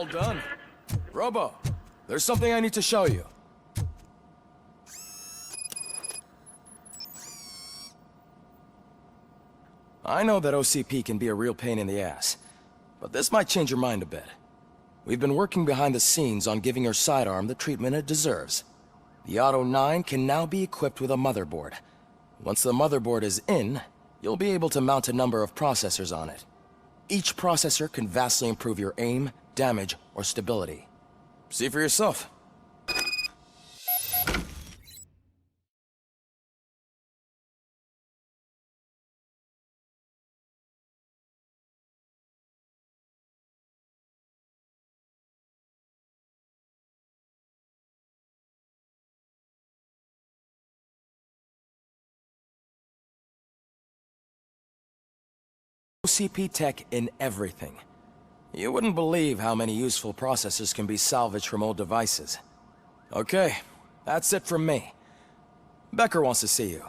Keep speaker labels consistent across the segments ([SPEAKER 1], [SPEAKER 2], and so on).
[SPEAKER 1] All done. Robo, there's something I need to show you. I know that OCP can be a real pain in the ass, but this might change your mind a bit. We've been working behind the scenes on giving your sidearm the treatment it deserves. The Auto 9 can now be equipped with a motherboard. Once the motherboard is in, you'll be able to mount a number of processors on it. Each processor can vastly improve your aim, damage, or stability. See for yourself. OCP tech in everything. You wouldn't believe how many useful processors can be salvaged from old devices. Okay, that's it from me. Becker wants to see you.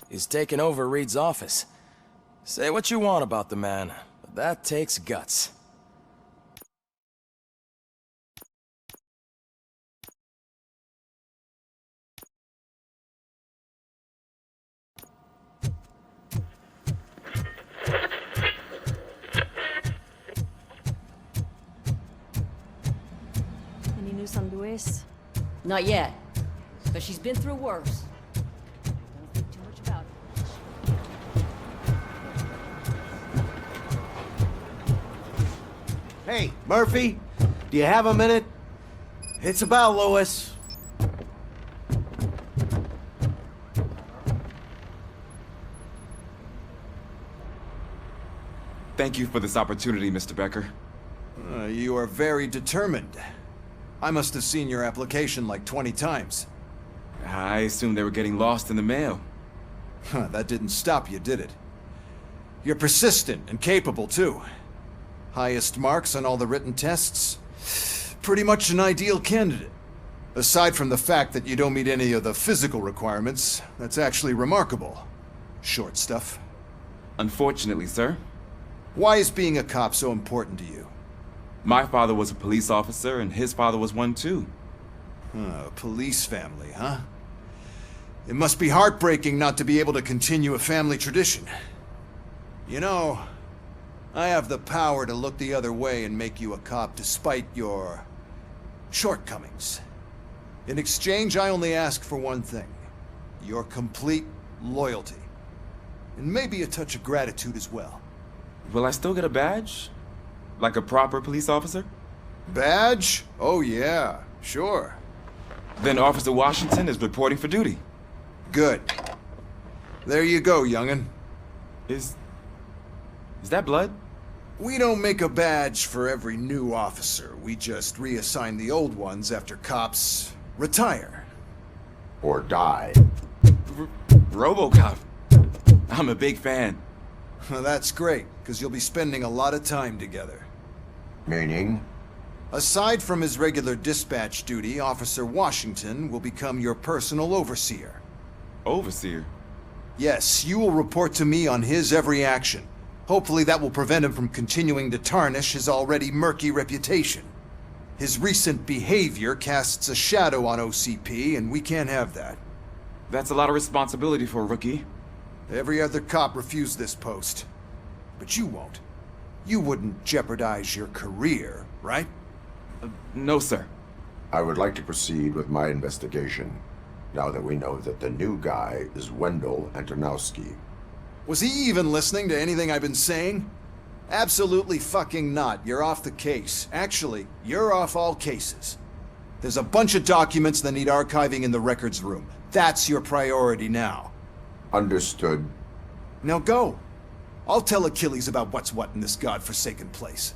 [SPEAKER 1] He's taken over Reed's office. Say what you want about the man, but that takes guts.
[SPEAKER 2] Any news on Luis?
[SPEAKER 3] Not yet, but she's been through worse. Don't think too much about it.
[SPEAKER 4] Hey, Murphy, do you have a minute? It's about Louis.
[SPEAKER 5] Thank you for this opportunity, Mr. Becker.
[SPEAKER 6] You are very determined. I must have seen your application like 20 times.
[SPEAKER 5] I assumed they were getting lost in the mail.
[SPEAKER 6] That didn't stop you, did it? You're persistent and capable, too. Highest marks on all the written tests. Pretty much an ideal candidate. Aside from the fact that you don't meet any of the physical requirements, that's actually remarkable. Short stuff.
[SPEAKER 5] Unfortunately, sir.
[SPEAKER 6] Why is being a cop so important to you?
[SPEAKER 5] My father was a police officer, and his father was one too.
[SPEAKER 6] A police family, huh? It must be heartbreaking not to be able to continue a family tradition. You know, I have the power to look the other way and make you a cop despite your shortcomings. In exchange, I only ask for one thing. Your complete loyalty. And maybe a touch of gratitude as well.
[SPEAKER 5] Will I still get a badge? Like a proper police officer?
[SPEAKER 6] Badge? Oh yeah, sure.
[SPEAKER 5] Then Officer Washington is reporting for duty.
[SPEAKER 6] Good. There you go, young'un.
[SPEAKER 5] Is that blood?
[SPEAKER 6] We don't make a badge for every new officer. We just reassign the old ones after cops retire.
[SPEAKER 7] Or die.
[SPEAKER 5] RoboCop. I'm a big fan.
[SPEAKER 6] Well, that's great, because you'll be spending a lot of time together.
[SPEAKER 7] Meaning?
[SPEAKER 6] Aside from his regular dispatch duty, Officer Washington will become your personal overseer.
[SPEAKER 5] Overseer?
[SPEAKER 6] Yes, you will report to me on his every action. Hopefully that will prevent him from continuing to tarnish his already murky reputation. His recent behavior casts a shadow on OCP, and we can't have that.
[SPEAKER 5] That's a lot of responsibility for a rookie.
[SPEAKER 6] Every other cop refused this post. But you won't. You wouldn't jeopardize your career, right?
[SPEAKER 5] No, sir.
[SPEAKER 7] I would like to proceed with my investigation, now that we know that the new guy is Wendell Antonowski.
[SPEAKER 6] Was he even listening to anything I've been saying? Absolutely fucking not. You're off the case. Actually, you're off all cases. There's a bunch of documents that need archiving in the records room. That's your priority now.
[SPEAKER 7] Understood.
[SPEAKER 6] Now go. I'll tell Achilles about what's what in this godforsaken place.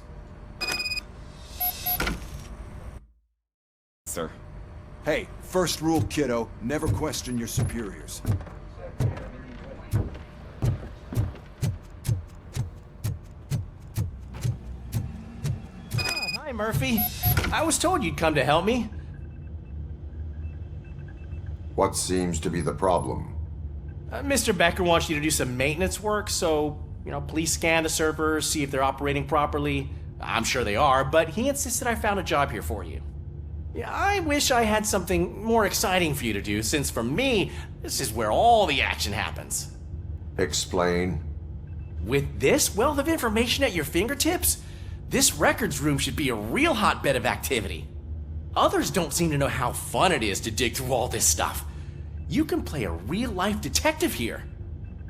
[SPEAKER 5] Sir.
[SPEAKER 6] Hey, first rule, kiddo, never question your superiors.
[SPEAKER 8] Hi, Murphy. I was told you'd come to help me.
[SPEAKER 7] What seems to be the problem?
[SPEAKER 8] Mr. Becker wants you to do some maintenance work, so, please scan the servers, see if they're operating properly. I'm sure they are, but he insisted I found a job here for you. Yeah, I wish I had something more exciting for you to do, since for me, this is where all the action happens.
[SPEAKER 7] Explain.
[SPEAKER 8] With this wealth of information at your fingertips, this records room should be a real hotbed of activity. Others don't seem to know how fun it is to dig through all this stuff. You can play a real-life detective here.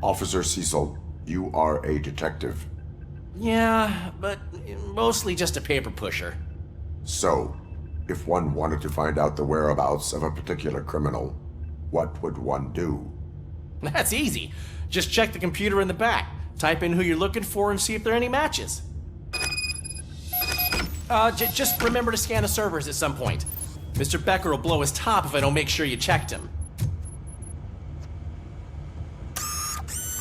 [SPEAKER 7] Officer Cecil, you are a detective.
[SPEAKER 8] Yeah, but mostly just a paper pusher.
[SPEAKER 7] So, if one wanted to find out the whereabouts of a particular criminal, what would one do?
[SPEAKER 8] That's easy. Just check the computer in the back, type in who you're looking for, and see if there are any matches. Just remember to scan the servers at some point. Mr. Becker will blow his top if I don't make sure you checked him.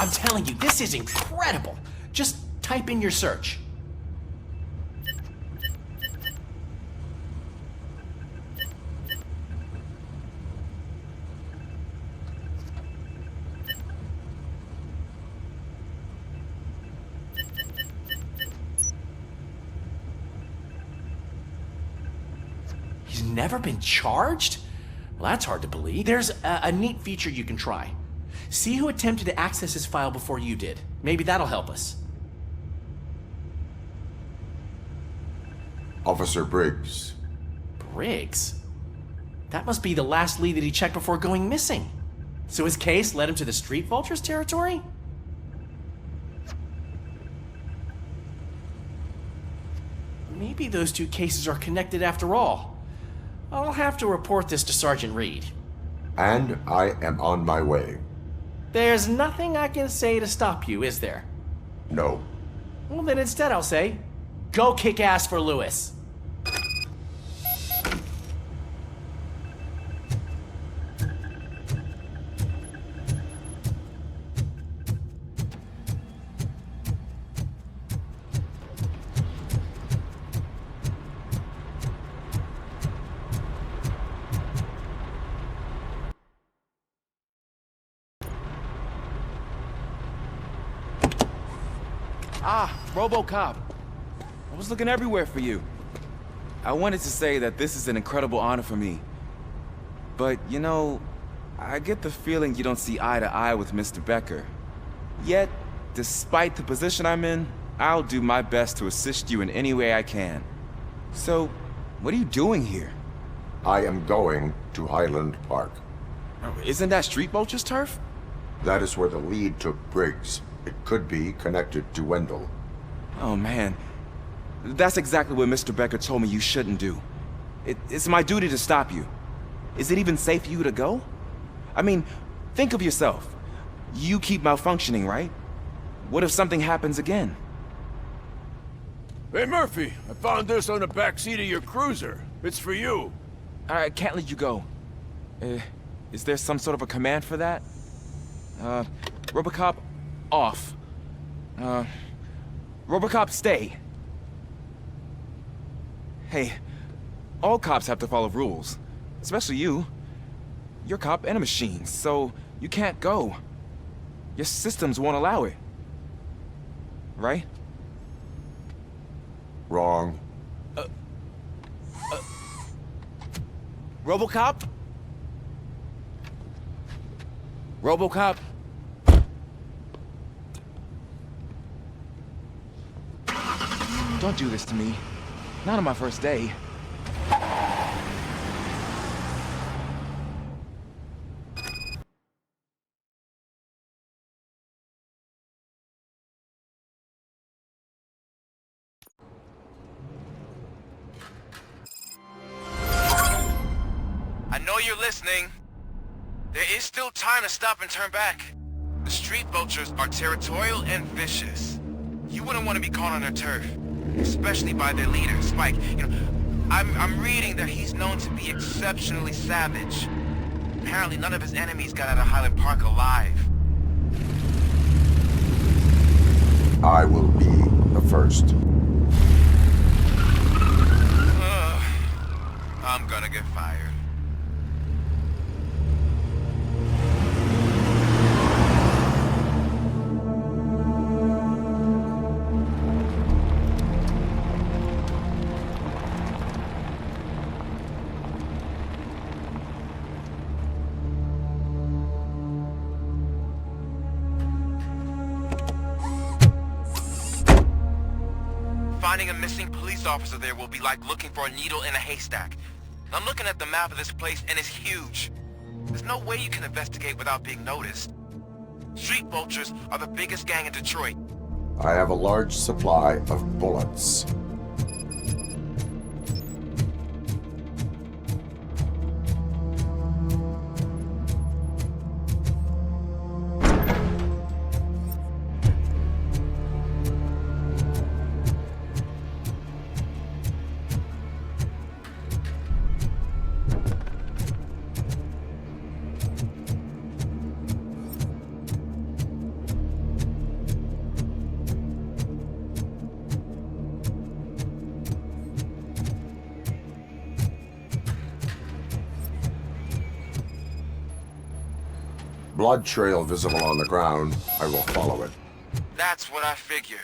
[SPEAKER 8] I'm telling you, this is incredible. Just type in your search. He's never been charged? Well, that's hard to believe. There's a neat feature you can try. See who attempted to access his file before you did. Maybe that'll help us.
[SPEAKER 7] Officer Briggs.
[SPEAKER 8] Briggs? That must be the last lead that he checked before going missing. So his case led him to the Street Vultures territory? Maybe those two cases are connected after all. I'll have to report this to Sergeant Reed.
[SPEAKER 7] And I am on my way.
[SPEAKER 8] There's nothing I can say to stop you, is there?
[SPEAKER 7] No.
[SPEAKER 8] Well, then instead I'll say, go kick ass for Lewis.
[SPEAKER 5] Ah, RoboCop. I was looking everywhere for you. I wanted to say that this is an incredible honor for me. But, I get the feeling you don't see eye to eye with Mr. Becker. Yet, despite the position I'm in, I'll do my best to assist you in any way I can. So, what are you doing here?
[SPEAKER 7] I am going to Highland Park.
[SPEAKER 5] Oh, isn't that Street Vulture's turf?
[SPEAKER 7] That is where the lead took Briggs. It could be connected to Wendell.
[SPEAKER 5] Oh, man. That's exactly what Mr. Becker told me you shouldn't do. It's my duty to stop you. Is it even safe for you to go? I mean, think of yourself. You keep malfunctioning, right? What if something happens again?
[SPEAKER 9] Hey, Murphy, I found this on the back seat of your cruiser. It's for you.
[SPEAKER 5] I can't let you go. Is there some sort of a command for that? RoboCop, off. RoboCop, stay. Hey, all cops have to follow rules. Especially you. You're a cop and a machine, so you can't go. Your systems won't allow it. Right?
[SPEAKER 7] Wrong.
[SPEAKER 5] RoboCop? RoboCop? Don't do this to me. Not on my first day.
[SPEAKER 10] I know you're listening. There is still time to stop and turn back. The street vultures are territorial and vicious. You wouldn't want to be caught on their turf, especially by their leader, Spike. You know, I'm reading that he's known to be exceptionally savage. Apparently none of his enemies got out of Highland Park alive.
[SPEAKER 7] I will be the first.
[SPEAKER 10] I'm gonna get fired. Finding a missing police officer there will be like looking for a needle in a haystack. I'm looking at the map of this place and it's huge. There's no way you can investigate without being noticed. Street vultures are the biggest gang in Detroit.
[SPEAKER 7] I have a large supply of bullets. Blood trail visible on the ground. I will follow it.
[SPEAKER 10] That's what I figured.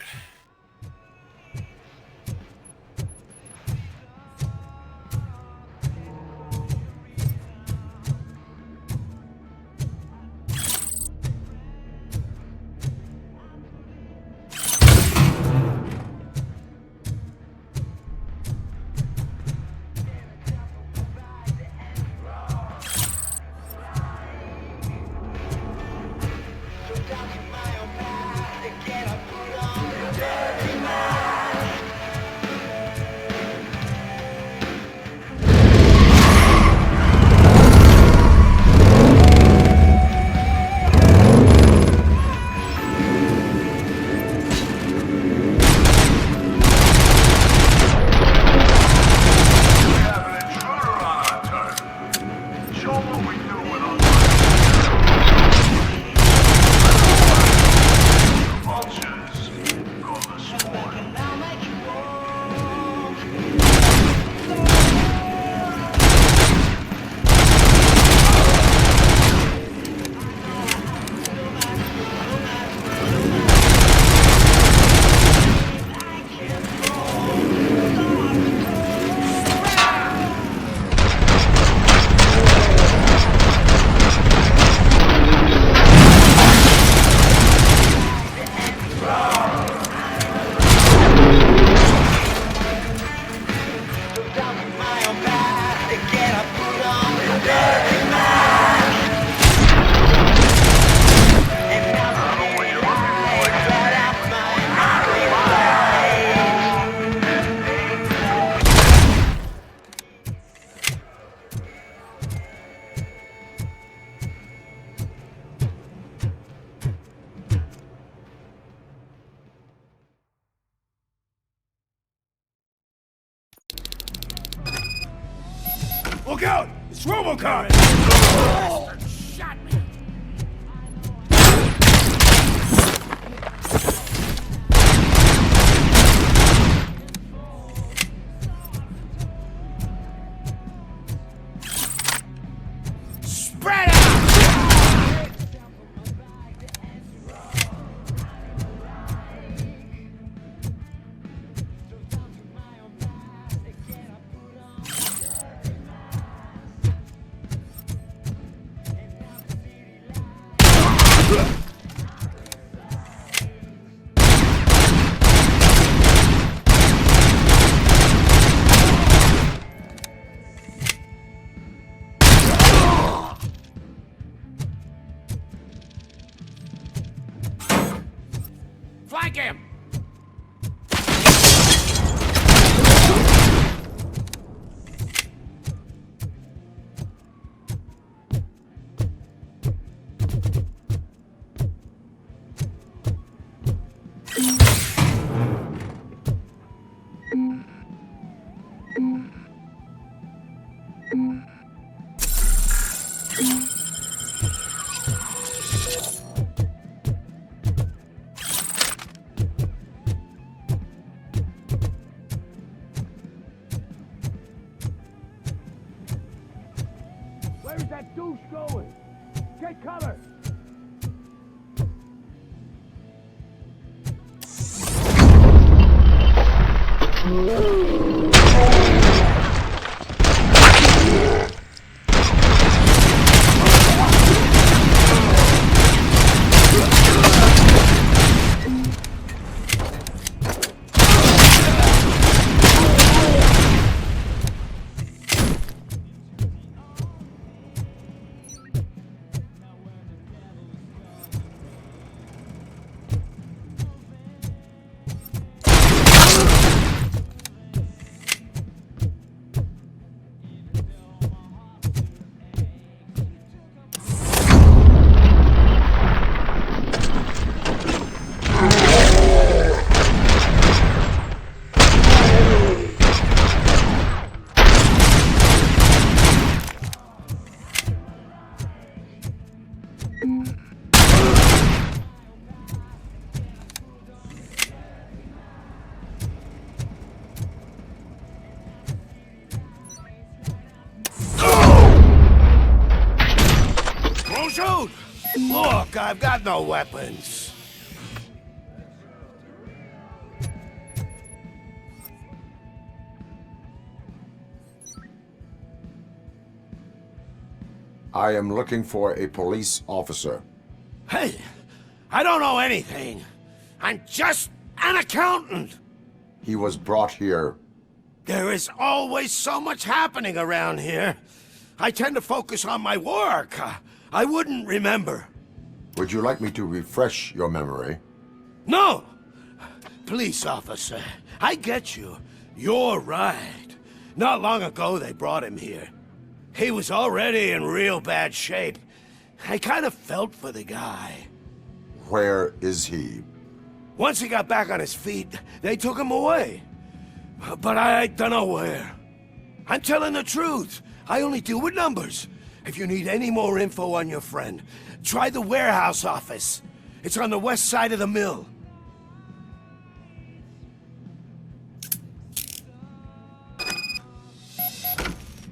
[SPEAKER 9] Look out! It's RoboCop!
[SPEAKER 8] Shot me.
[SPEAKER 9] Spread out!
[SPEAKER 8] Flank him.
[SPEAKER 9] Where's that douche going? Get cover! Don't shoot! Look, I've got no weapons.
[SPEAKER 7] I am looking for a police officer.
[SPEAKER 9] Hey, I don't know anything. I'm just an accountant.
[SPEAKER 7] He was brought here.
[SPEAKER 9] There is always so much happening around here. I tend to focus on my work. I wouldn't remember.
[SPEAKER 7] Would you like me to refresh your memory?
[SPEAKER 9] No! Police officer, I get you. You're right. Not long ago they brought him here. He was already in real bad shape. I kind of felt for the guy.
[SPEAKER 7] Where is he?
[SPEAKER 9] Once he got back on his feet, they took him away. But I don't know where. I'm telling the truth. I only deal with numbers. If you need any more info on your friend, try the warehouse office. It's on the west side of the mill.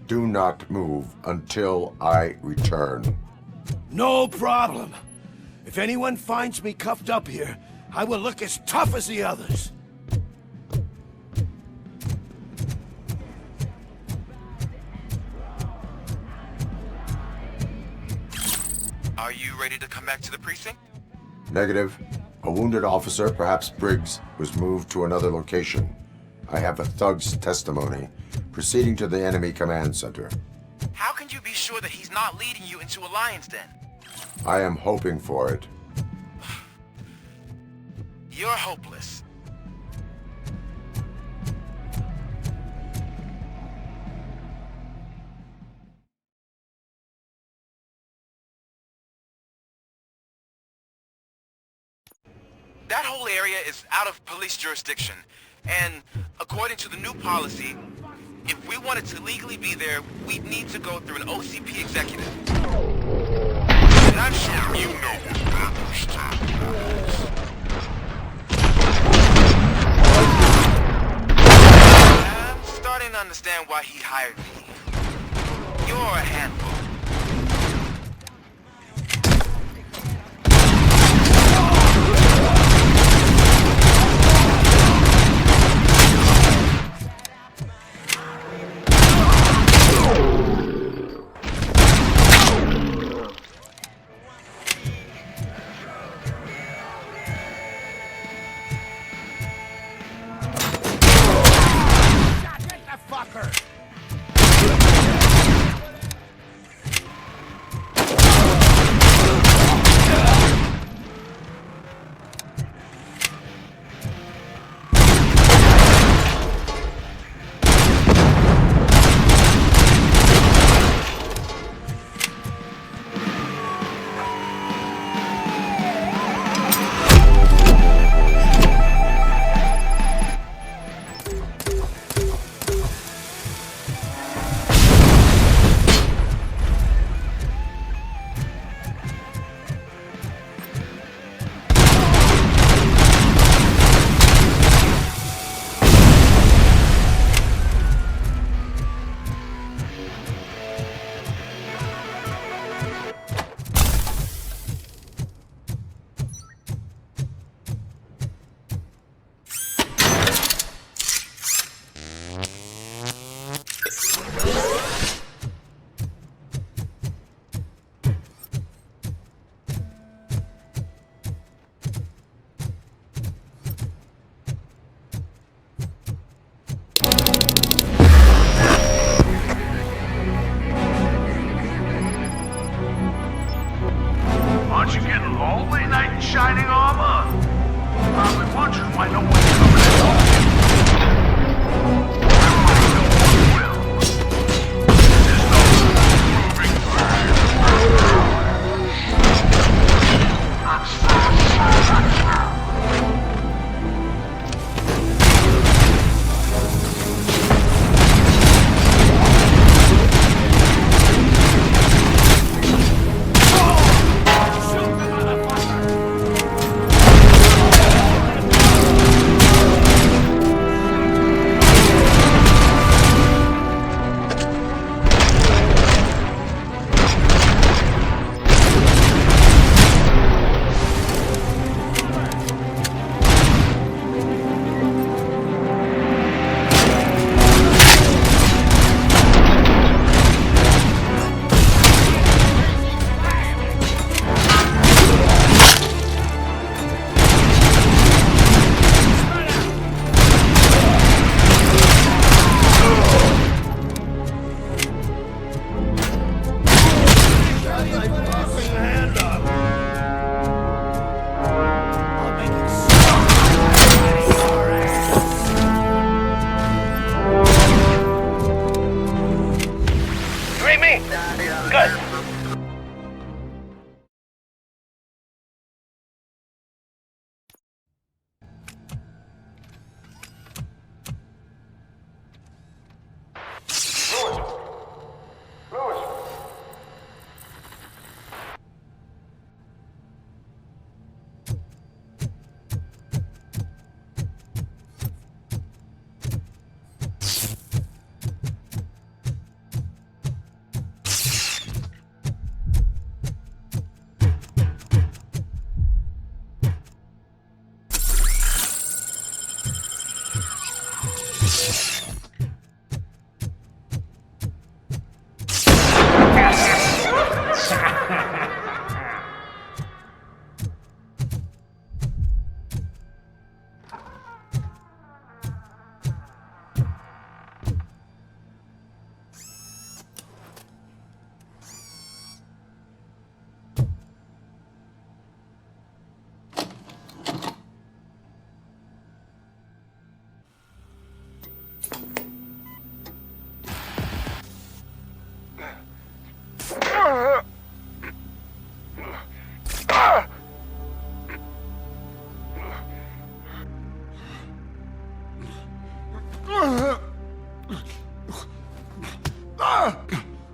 [SPEAKER 7] Do not move until I return.
[SPEAKER 9] No problem. If anyone finds me cuffed up here, I will look as tough as the others.
[SPEAKER 10] Are you ready to come back to the precinct?
[SPEAKER 7] Negative. A wounded officer, perhaps Briggs, was moved to another location. I have a thug's testimony, proceeding to the enemy command center.
[SPEAKER 10] How can you be sure that he's not leading you into a lion's den?
[SPEAKER 7] I am hoping for it.
[SPEAKER 10] You're hopeless. That whole area is out of police jurisdiction, and according to the new policy, If we wanted to legally be there, we'd need to go through an OCP executive. And I'm sure you know what burglars do. I'm starting to understand why he hired me. You're a handful.
[SPEAKER 11] Aren't you getting lonely, knight in shining armor? Probably wondering why no one's coming at all. Everybody knows you will. There's no proving I'm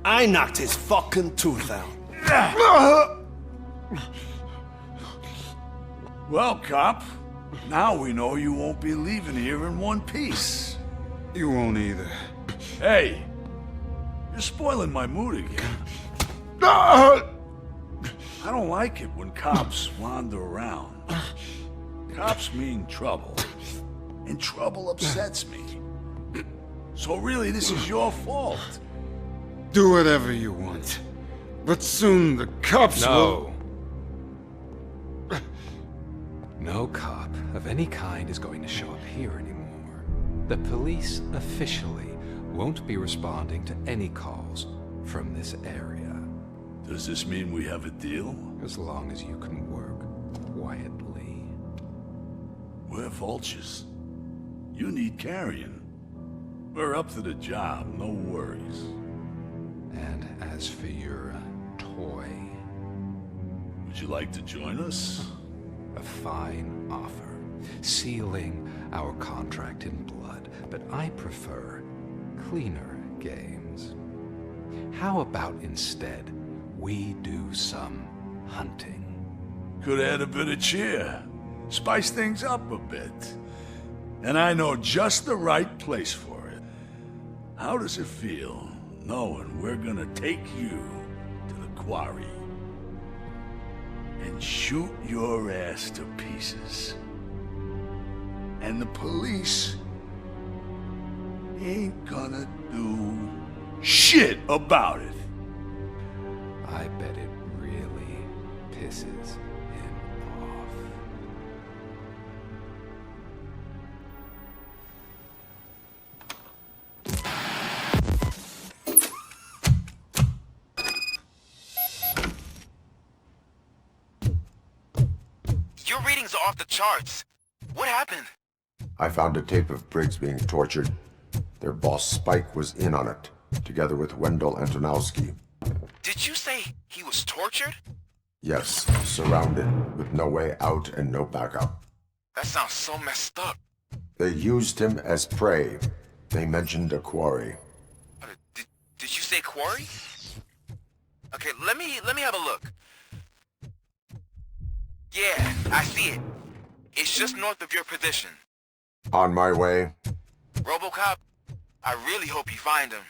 [SPEAKER 9] I knocked his fucking tooth out.
[SPEAKER 11] Well, cop, now we know you won't be leaving here in one piece.
[SPEAKER 12] You won't either.
[SPEAKER 11] Hey, you're spoiling my mood again. I don't like it when cops wander around. Cops mean trouble, and trouble upsets me. So really, this is your fault.
[SPEAKER 12] Do whatever you want. But soon the cops will...
[SPEAKER 13] No cop of any kind is going to show up here anymore. The police officially won't be responding to any calls from this area.
[SPEAKER 11] Does this mean we have a deal?
[SPEAKER 13] As long as you can work quietly.
[SPEAKER 11] We're vultures. You need carrion. We're up to the job, no worries.
[SPEAKER 13] And as for your toy...
[SPEAKER 11] Would you like to join us?
[SPEAKER 13] A fine offer, sealing our contract in blood, but I prefer cleaner games. How about instead we do some hunting?
[SPEAKER 11] Could add a bit of cheer, spice things up a bit. And I know just the right place for it. How does it feel, knowing we're gonna take you to the quarry and shoot your ass to pieces? And the police ain't gonna do shit about it.
[SPEAKER 13] I bet it really pisses him off.
[SPEAKER 10] Your readings are off the charts. What happened?
[SPEAKER 7] I found a tape of Briggs being tortured. Their boss Spike was in on it, together with Wendell Antonowski.
[SPEAKER 10] Did you say he was tortured?
[SPEAKER 7] Yes, surrounded, with no way out and no backup.
[SPEAKER 10] That sounds so messed up.
[SPEAKER 7] They used him as prey. They mentioned a quarry.
[SPEAKER 10] Did you say quarry? Okay, let me have a look. Yeah, I see it. It's just north of your position.
[SPEAKER 7] On my way.
[SPEAKER 10] RoboCop, I really hope you find him.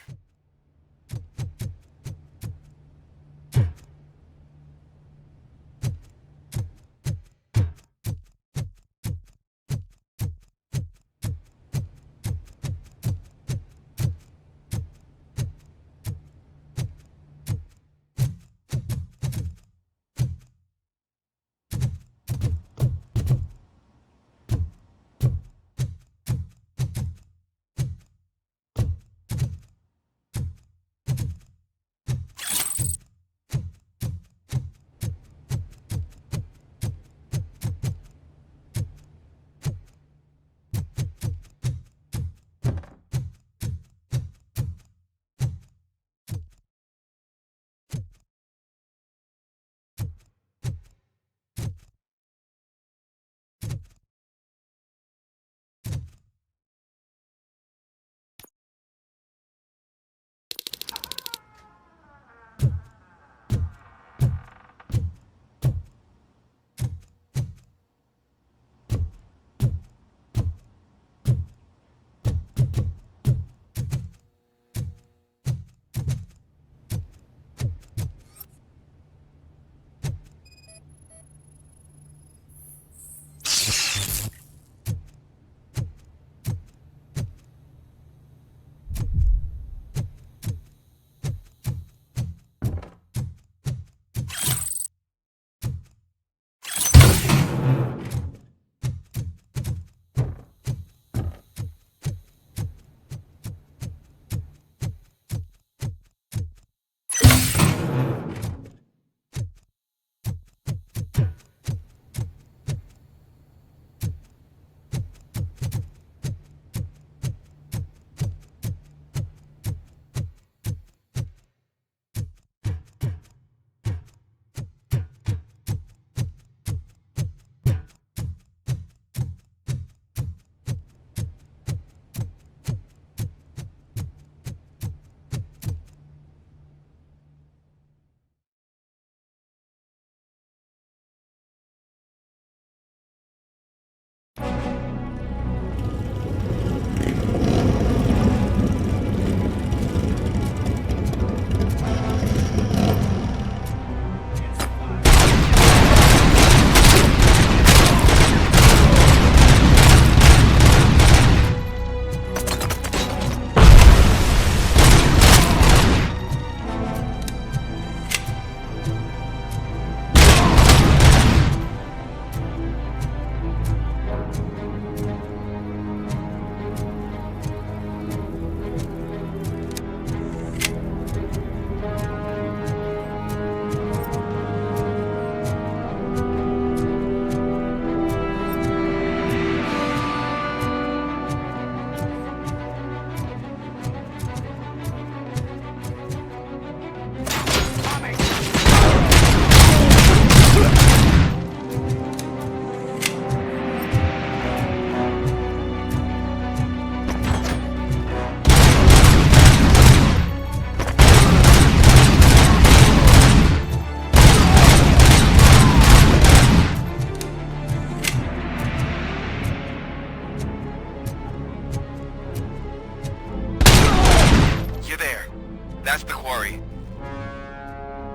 [SPEAKER 10] That's the quarry.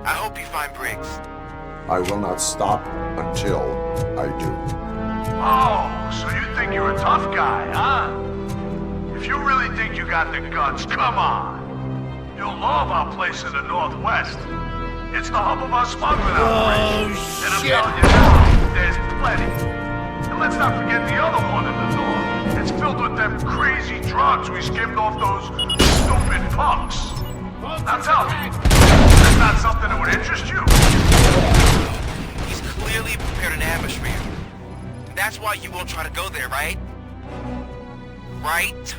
[SPEAKER 10] I hope you find Briggs.
[SPEAKER 7] I will not stop until I do.
[SPEAKER 11] Oh, so you think you're a tough guy, huh? If you really think you got the guts, come on. You'll love our place in the Northwest. It's the hub of our smuggling operation. And I'm telling you now, there's plenty. And let's not forget the other one in the north. It's filled with them crazy drugs we skimmed off those stupid punks. Now tell me, that's not something that would interest you?
[SPEAKER 10] He's clearly prepared an ambush for you. That's why you won't try to go there, right? Right?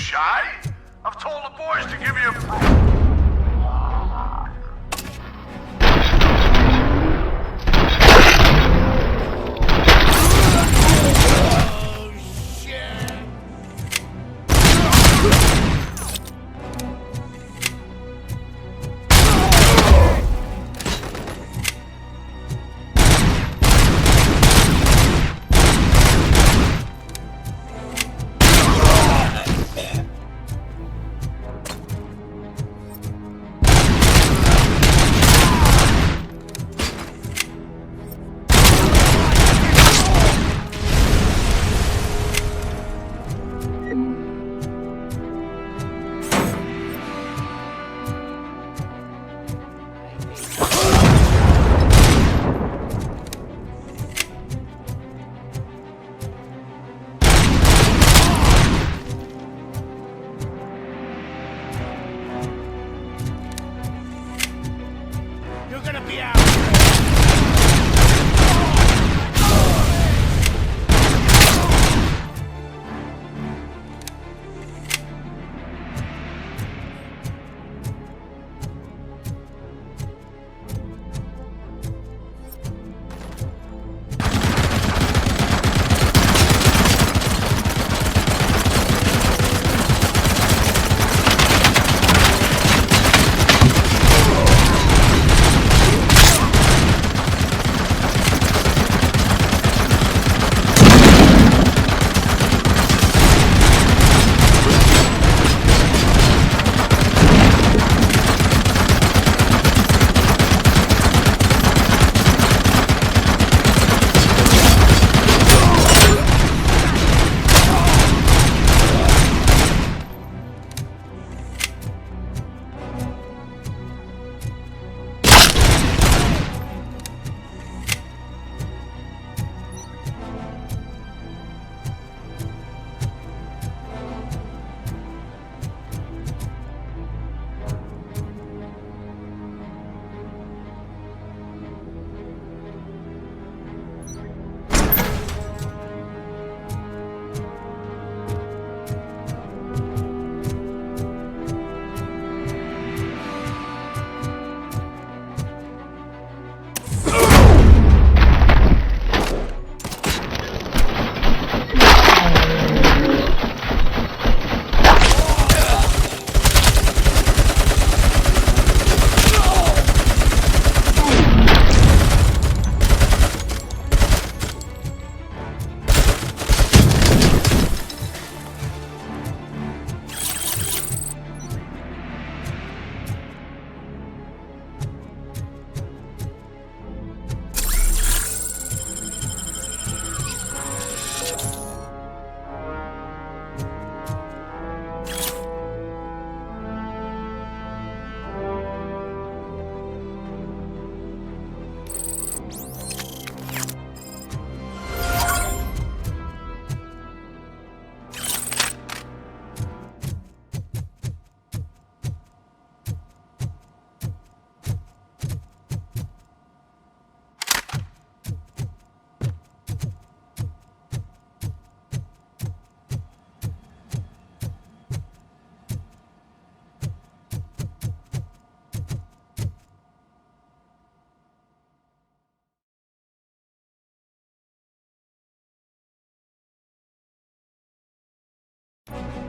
[SPEAKER 11] shy? I've told the boys to give you a...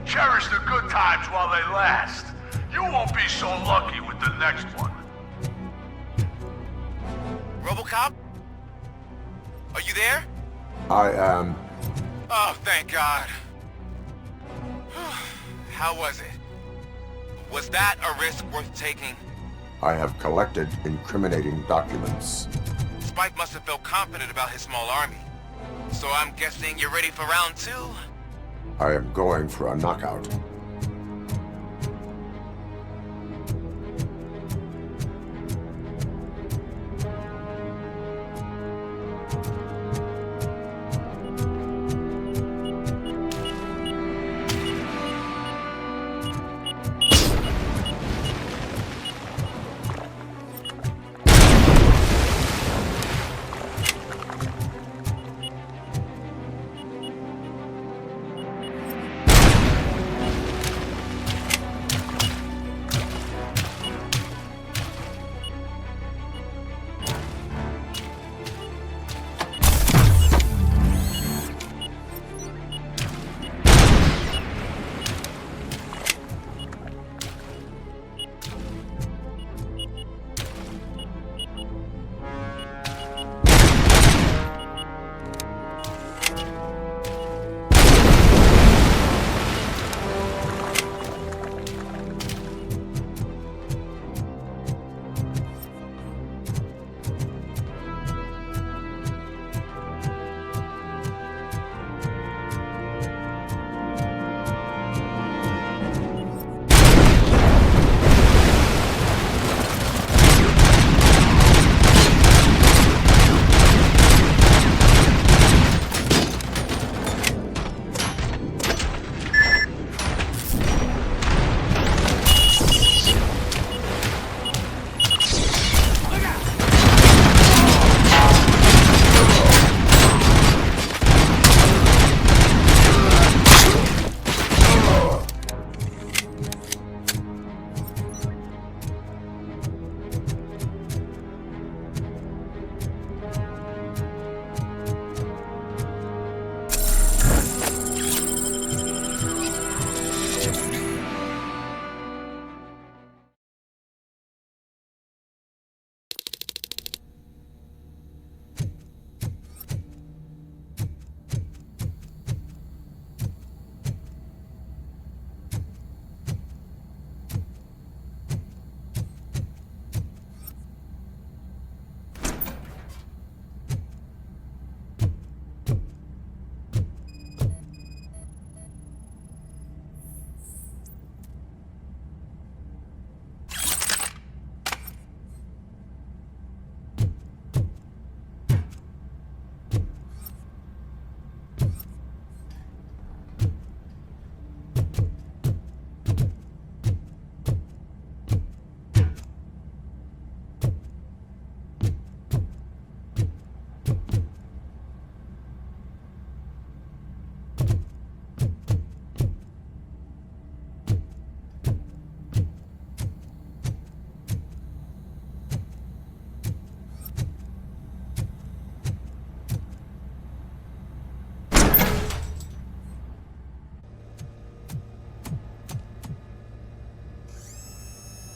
[SPEAKER 11] Cherish the good times while they last. You won't be so lucky with the next one.
[SPEAKER 10] RoboCop? Are you there?
[SPEAKER 7] I am.
[SPEAKER 10] Oh, thank God. How was it? Was that a risk worth taking?
[SPEAKER 7] I have collected incriminating documents.
[SPEAKER 10] Spike must have felt confident about his small army. So I'm guessing you're ready for round 2?
[SPEAKER 7] I am going for a knockout.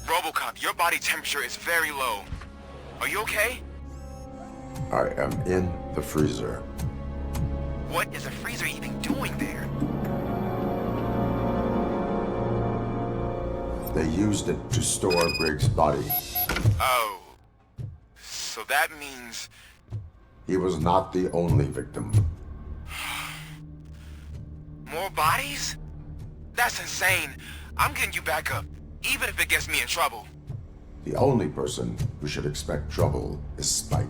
[SPEAKER 10] RoboCop, your body temperature is very low. Are you okay?
[SPEAKER 7] I am in the freezer.
[SPEAKER 10] What is a freezer even doing there?
[SPEAKER 7] They used it to store Briggs' body.
[SPEAKER 10] Oh. So that means...
[SPEAKER 7] He was not the only victim.
[SPEAKER 10] More bodies? That's insane. I'm getting you back up, even if it gets me in trouble.
[SPEAKER 7] The only person who should expect trouble is Spike.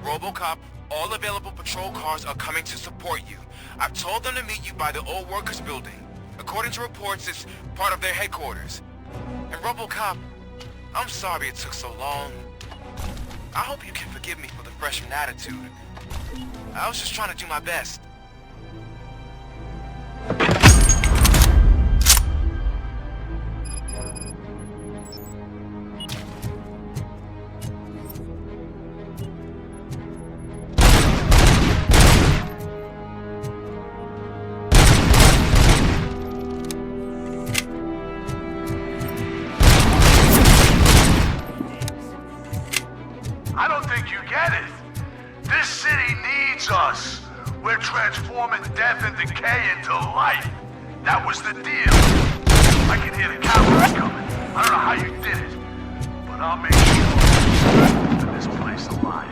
[SPEAKER 10] RoboCop, all available patrol cars are coming to support you. I've told them to meet you by the old workers building. According to reports, it's part of their headquarters. And RoboCop, I'm sorry it took so long. I hope you can forgive me for the freshman attitude. I was just trying to do my best.
[SPEAKER 11] I don't think you get it. This city needs us. We're transforming death and decay into life. That was the deal. I can hear the cavalry coming. I don't know how you did it, but I'll make sure to keep this place alive.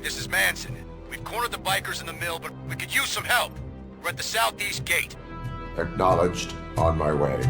[SPEAKER 10] This is Manson. We've cornered the bikers in the mill, but we could use some help. We're at the southeast gate.
[SPEAKER 7] Acknowledged. On my way.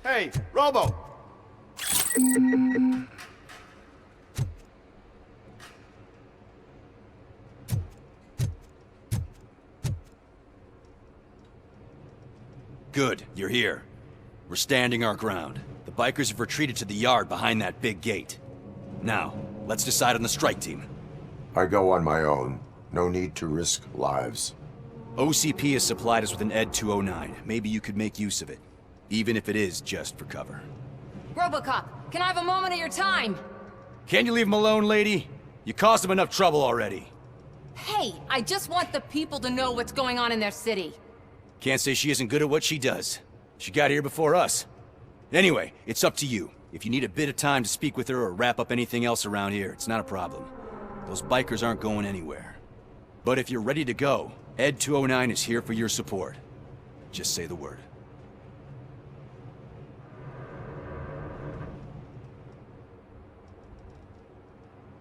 [SPEAKER 4] Hey, Robo!
[SPEAKER 14] Good, you're here. We're standing our ground. The bikers have retreated to the yard behind that big gate. Now, let's decide on the strike team.
[SPEAKER 7] I go on my own. No need to risk lives.
[SPEAKER 14] OCP has supplied us with an ED 209. Maybe you could make use of it. Even if it is just for cover.
[SPEAKER 3] RoboCop, can I have a moment of your time?
[SPEAKER 14] Can't you leave him alone, lady? You caused him enough trouble already.
[SPEAKER 3] Hey, I just want the people to know what's going on in their city.
[SPEAKER 14] Can't say she isn't good at what she does. She got here before us. Anyway, it's up to you. If you need a bit of time to speak with her or wrap up anything else around here, it's not a problem. Those bikers aren't going anywhere. But if you're ready to go, ED 209 is here for your support. Just say the word.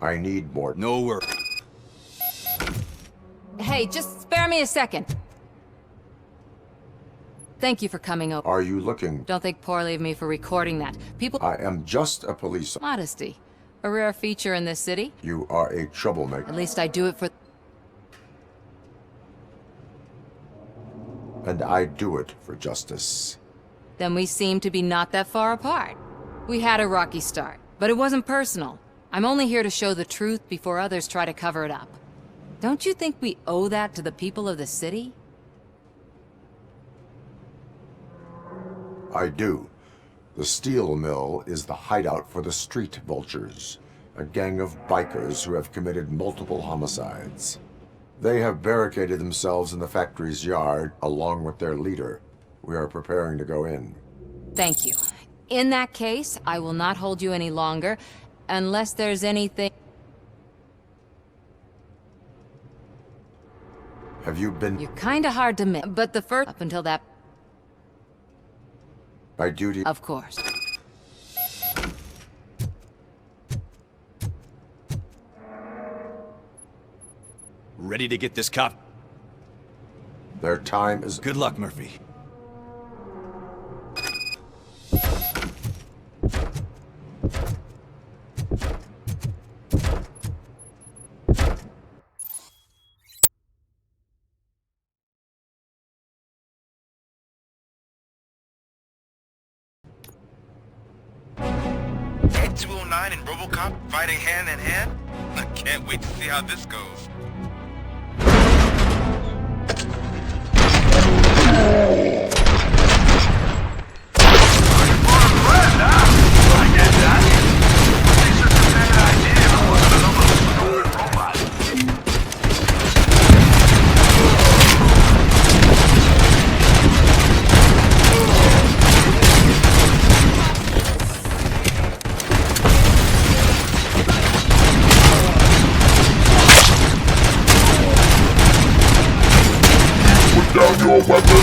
[SPEAKER 7] I need more.
[SPEAKER 14] No worries.
[SPEAKER 3] Hey, just spare me a second. Thank you for coming over.
[SPEAKER 7] Are you looking?
[SPEAKER 3] Don't think poorly of me for recording that. People...
[SPEAKER 7] I am just a police...
[SPEAKER 3] Modesty. A rare feature in this city.
[SPEAKER 7] You are a troublemaker.
[SPEAKER 3] At least I do it for...
[SPEAKER 7] And I do it for justice.
[SPEAKER 3] Then we seem to be not that far apart. We had a rocky start, but it wasn't personal. I'm only here to show the truth before others try to cover it up. Don't you think we owe that to the people of the city?
[SPEAKER 7] I do. The steel mill is the hideout for the street vultures, a gang of bikers who have committed multiple homicides. They have barricaded themselves in the factory's yard, along with their leader. We are preparing to go in.
[SPEAKER 3] Thank you. In that case, I will not hold you any longer, unless there's anything...
[SPEAKER 7] Have you been...
[SPEAKER 3] You're kinda hard to miss, but the first... Up until that...
[SPEAKER 7] My duty...
[SPEAKER 3] Of course.
[SPEAKER 14] Ready to get this cop?
[SPEAKER 7] Their time is...
[SPEAKER 14] Good luck, Murphy.
[SPEAKER 10] Ed 209 and RoboCop fighting hand in hand? I can't wait to see how this goes.
[SPEAKER 15] your weapon.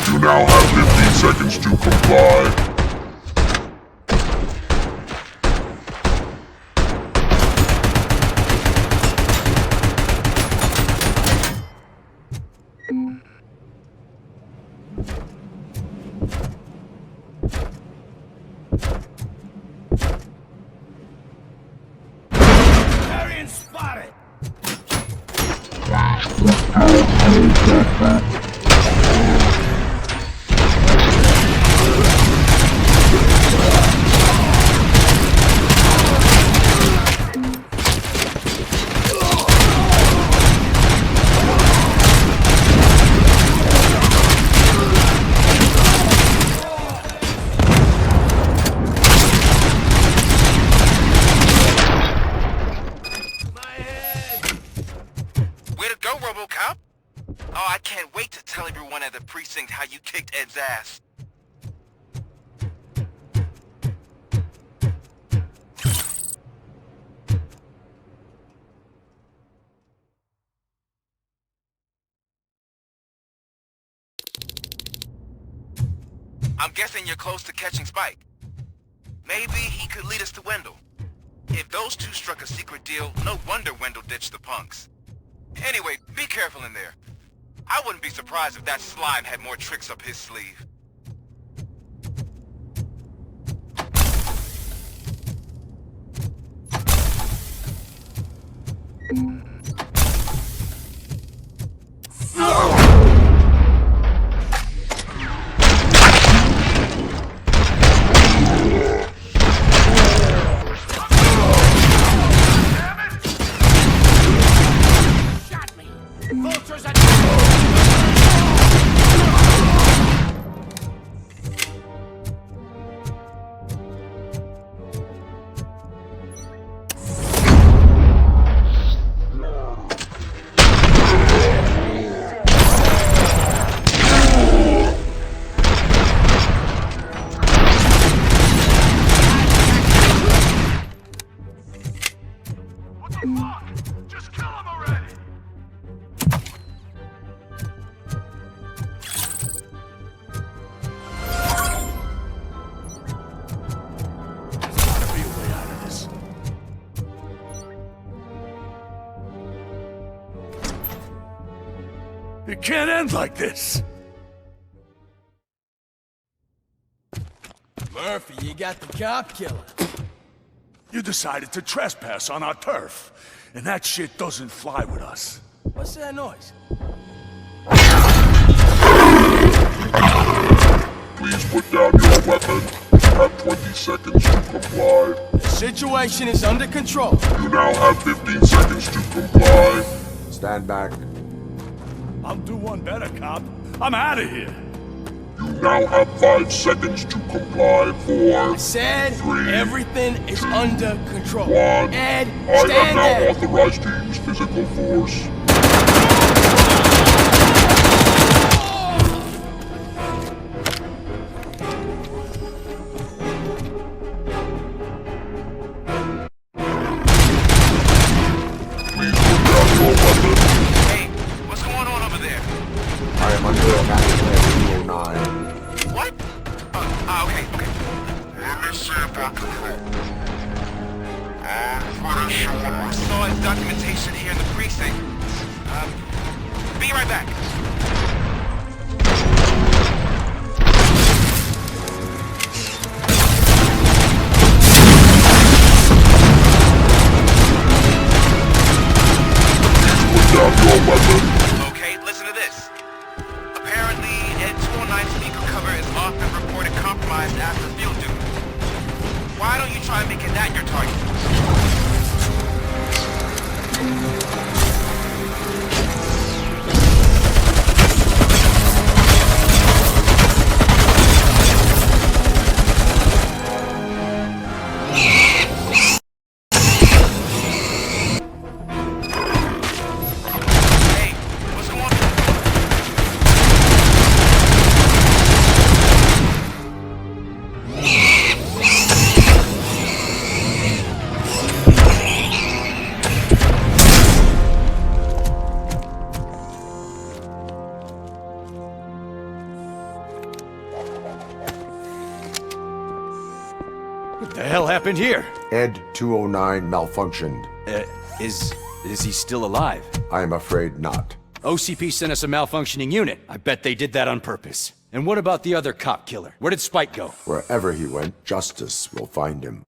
[SPEAKER 15] You now have 15 seconds to comply.
[SPEAKER 9] Variant spotted!
[SPEAKER 10] Way to go, RoboCop! Oh, I can't wait to tell everyone at the precinct how you kicked Ed's ass. I'm guessing you're close to catching Spike. Maybe he could lead us to Wendell. If those two struck a secret deal, no wonder Wendell ditched the punks. Anyway, be careful in there. I wouldn't be surprised if that slime had more tricks up his sleeve.
[SPEAKER 11] It can't end like this!
[SPEAKER 1] Murphy, you got the cop killer.
[SPEAKER 11] You decided to trespass on our turf, and that shit doesn't fly with us.
[SPEAKER 1] What's that noise?
[SPEAKER 15] Please put down your weapon. You have 20 seconds to comply.
[SPEAKER 1] The situation is under control.
[SPEAKER 15] You now have 15 seconds to comply.
[SPEAKER 7] Stand back.
[SPEAKER 11] I'll do one better, cop. I'm out of here.
[SPEAKER 15] You now have 5 seconds to comply. 4,
[SPEAKER 1] I said
[SPEAKER 15] 3,
[SPEAKER 1] everything is under control.
[SPEAKER 15] 1.
[SPEAKER 1] Ed,
[SPEAKER 15] I am
[SPEAKER 1] stand
[SPEAKER 15] now
[SPEAKER 1] there.
[SPEAKER 15] authorized to use physical force. Please put down your weapon.
[SPEAKER 10] Hey, what's going on over there?
[SPEAKER 7] I am under attack at 209.
[SPEAKER 10] What? Okay. Let me see about control. I'm pretty sure I saw his documentation here in the precinct. Be right back.
[SPEAKER 15] Put down your weapon.
[SPEAKER 10] Okay, listen to this. Apparently, Ed 209 speaker cover is often reported compromised after field duty. Why don't you try making that your target?
[SPEAKER 14] happened here?
[SPEAKER 7] Ed 209 malfunctioned.
[SPEAKER 14] Is he still alive?
[SPEAKER 7] I am afraid not.
[SPEAKER 14] OCP sent us a malfunctioning unit. I bet they did that on purpose. And what about the other cop killer? Where did Spike go?
[SPEAKER 7] Wherever he went, justice will find him.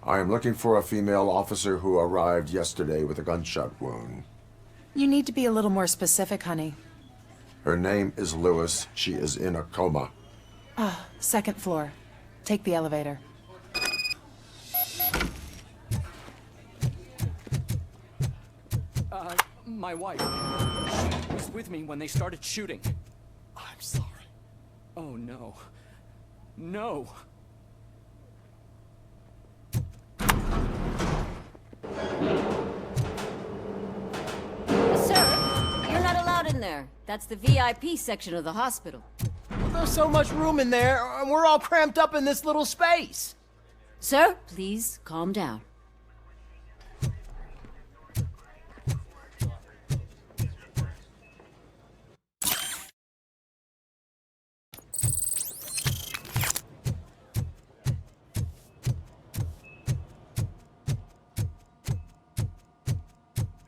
[SPEAKER 7] I am looking for a female officer who arrived yesterday with a gunshot wound.
[SPEAKER 16] You need to be a little more specific, honey.
[SPEAKER 7] Her name is Lewis. She is in a coma.
[SPEAKER 16] Ah, second floor. Take the elevator.
[SPEAKER 17] My wife. She was with me when they started shooting. I'm sorry. Oh, no. No.
[SPEAKER 18] Sir, you're not allowed in there. That's the VIP section of the hospital.
[SPEAKER 8] There's so much room in there, and we're all cramped up in this little space.
[SPEAKER 18] Sir, please calm down.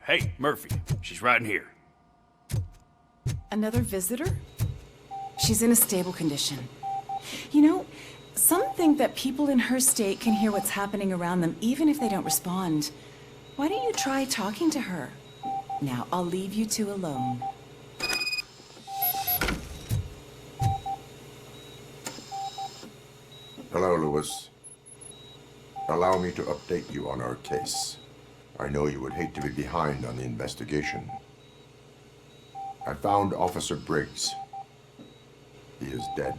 [SPEAKER 19] Hey, Murphy. She's right in here.
[SPEAKER 16] Another visitor? She's in a stable condition. You know, some think that people in her state can hear what's happening around them even if they don't respond. Why don't you try talking to her? Now, I'll leave you two alone.
[SPEAKER 7] Hello, Lewis. Allow me to update you on our case. I know you would hate to be behind on the investigation. I found Officer Briggs. He is dead.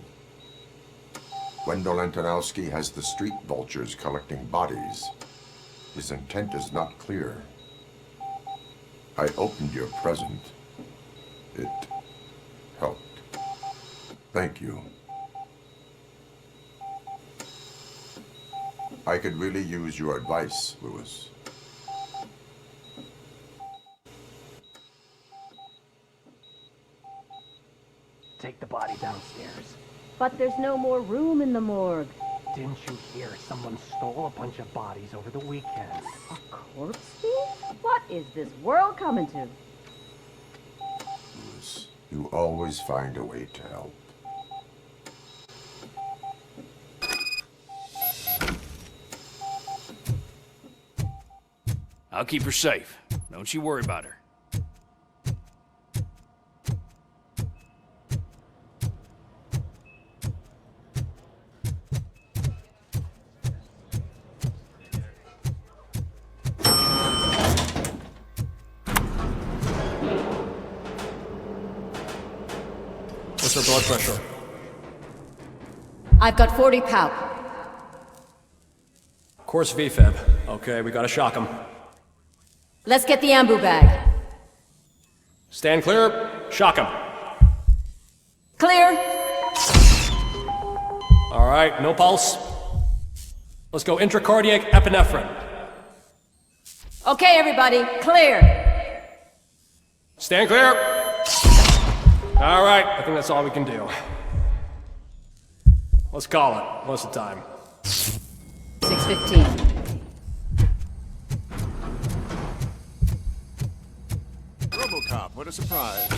[SPEAKER 7] Wendell Antonowski has the street vultures collecting bodies. His intent is not clear. I opened your present. It helped. Thank you. I could really use your advice, Lewis.
[SPEAKER 17] Take the body downstairs.
[SPEAKER 18] But there's no more room in the morgue.
[SPEAKER 17] Didn't you hear someone stole a bunch of bodies over the weekend?
[SPEAKER 18] A corpse thief? What is this world coming to?
[SPEAKER 7] Lewis, you always find a way to help.
[SPEAKER 19] I'll keep her safe. Don't you worry about her.
[SPEAKER 8] What's her blood pressure?
[SPEAKER 18] I've got 40 pout.
[SPEAKER 8] Course VFib. Okay, we gotta shock him.
[SPEAKER 18] Let's get the ambu bag.
[SPEAKER 8] Stand clear. Shock him.
[SPEAKER 18] Clear.
[SPEAKER 8] All right, no pulse. Let's go intracardiac epinephrine.
[SPEAKER 18] Okay, everybody, clear.
[SPEAKER 8] Stand clear. All right, I think that's all we can do. Let's call it. What's the time?
[SPEAKER 18] 6:15.
[SPEAKER 4] RoboCop, what a surprise.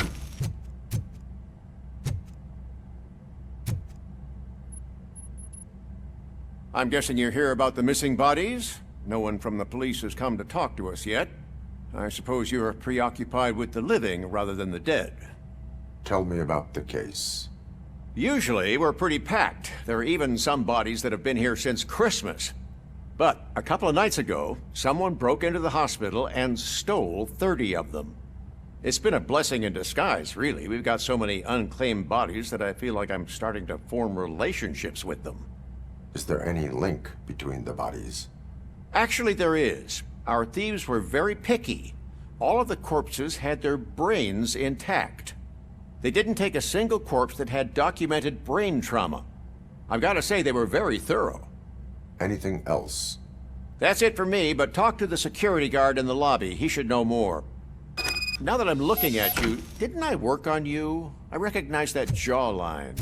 [SPEAKER 4] I'm guessing you're here about the missing bodies? No one from the police has come to talk to us yet. I suppose you're preoccupied with the living rather than the dead.
[SPEAKER 7] Tell me about the case.
[SPEAKER 4] Usually, we're pretty packed. There are even some bodies that have been here since Christmas. But a couple of nights ago, someone broke into the hospital and stole 30 of them. It's been a blessing in disguise, really. We've got so many unclaimed bodies that I feel like I'm starting to form relationships with them.
[SPEAKER 7] Is there any link between the bodies?
[SPEAKER 4] Actually, there is. Our thieves were very picky. All of the corpses had their brains intact. They didn't take a single corpse that had documented brain trauma. I've got to say, they were very thorough.
[SPEAKER 7] Anything else?
[SPEAKER 4] That's it for me, but talk to the security guard in the lobby. He should know more. Now that I'm looking at you, didn't I work on you? I recognize that jawline.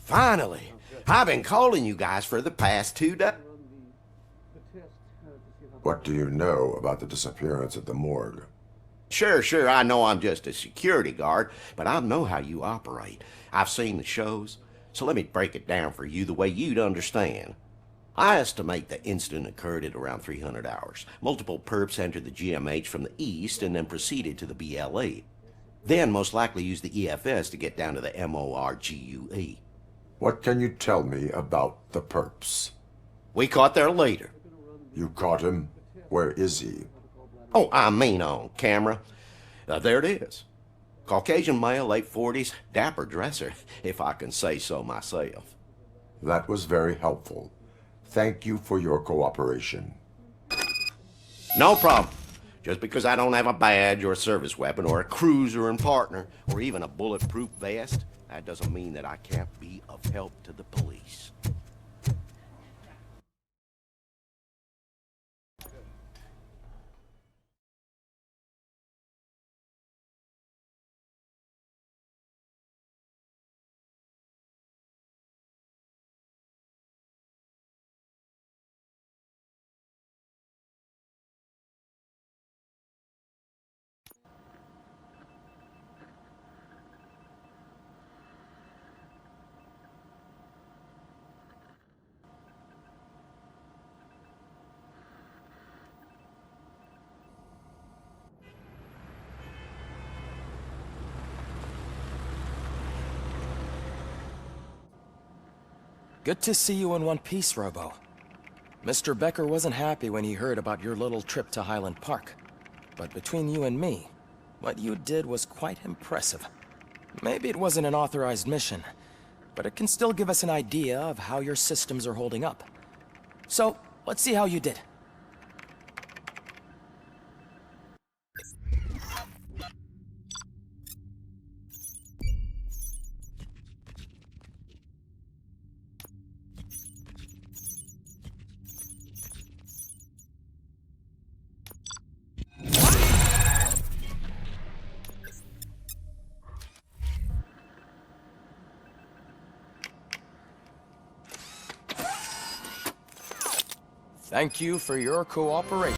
[SPEAKER 9] Finally! I've been calling you guys for the past 2 days.
[SPEAKER 7] What do you know about the disappearance at the morgue?
[SPEAKER 9] Sure, I know I'm just a security guard, but I know how you operate. I've seen the shows, so let me break it down for you the way you'd understand. I estimate the incident occurred at around 300 hours. Multiple perps entered the GMH from the east and then proceeded to the BLE. Then most likely used the EFS to get down to the MORGUE.
[SPEAKER 7] What can you tell me about the perps?
[SPEAKER 9] We caught their leader.
[SPEAKER 7] You caught him? Where is he?
[SPEAKER 9] Oh, I mean on camera. There it is. Caucasian male, late 40s, dapper dresser, if I can say so myself.
[SPEAKER 7] That was very helpful. Thank you for your cooperation.
[SPEAKER 9] No problem. Just because I don't have a badge or a service weapon or a cruiser and partner or even a bulletproof vest, that doesn't mean that I can't be of help to the police.
[SPEAKER 1] Good to see you in one piece, Robo. Mr. Becker wasn't happy when he heard about your little trip to Highland Park. But between you and me, what you did was quite impressive. Maybe it wasn't an authorized mission, but it can still give us an idea of how your systems are holding up. So, let's see how you did. Thank you for your cooperation.